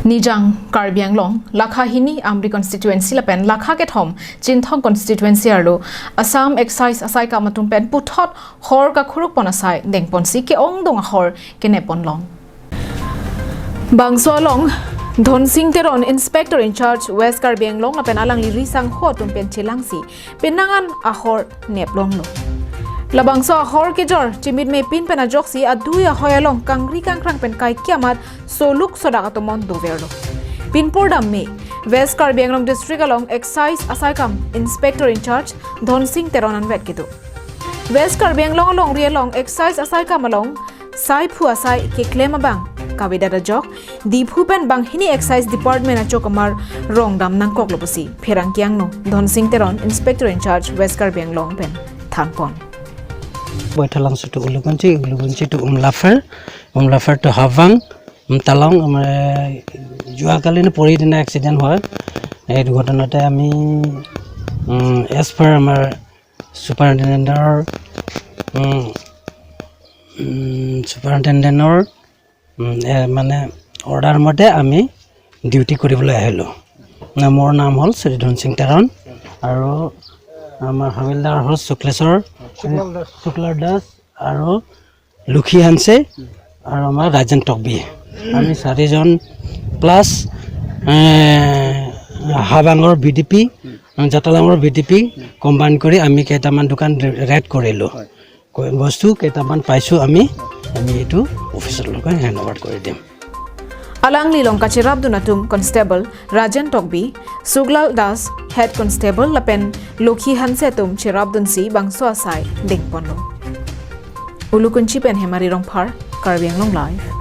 Nijang Karbiang Long Lakha Hini Amri constituency la pen Lakha ke thom Chinthong constituency arlo Assam Excise asaikam atum pen puthot hor ka khuruk ponasai dengpon si ke ong dong hor kenep long Bangso long Dhon Singh Teron Inspector in Charge West Karbiang Long la pen alang li risang ho tum pen chilangsi penangan ahor nep long lo Labangso ahor ke jor chimit me pin pen ajok si aduya hoyalong kangri kangkrang pen kai kiamat soluk sodak atomon doverlo Pinpur dam me West Karbiang Long district along Excise asaikam Inspector in Charge Dhon Singh Teron an vet kidu West Karbiang Long along rialong Excise asaikam along sai phu asai ke claim bang kawida da jok di phupen bang hini Excise department achok amar rong dam nang kok loposi pherang kyang no Dhon Singh Teron Inspector in Charge West Karbiang Long pen thanpon Boitalang sutu ulugunci tu umlafer tu havang talong jua kali ini pori dina accident hoy এই দুর্ঘটনাতে আমি as per আমার superintendent মানে order মতে আমি duty কৰিবলৈ আহিলো মোৰ নাম হল শ্ৰী ধন সিং তেৰণ আৰু আমাৰ হাবিলদাৰ হল শুক্লাৰ দাস আৰু লুখি হানছে আৰু আমাৰ ৰাজন টকবি আমি চাৰিজন প্লাস হাবাঙৰ বিডিপি জাতালাঙৰ বিডিপি কম্বাইন কৰি আমি কেইটামান দোকান ৰেড কৰিলো বস্তু কেইটামান পাইছো আমি এটো অফিচৰ লগত হ্যান্ড ওভাৰ কৰি দিম Alang Lilong Kachirab Dunatum Constable Rajan Tokbi Suglal Das Head Constable Lapen Lokhi Hansetum Chirab Dunsi Bangso Asai Dingponlo Ulukunchi Pen Hemari Rongphar Karbiang Long Live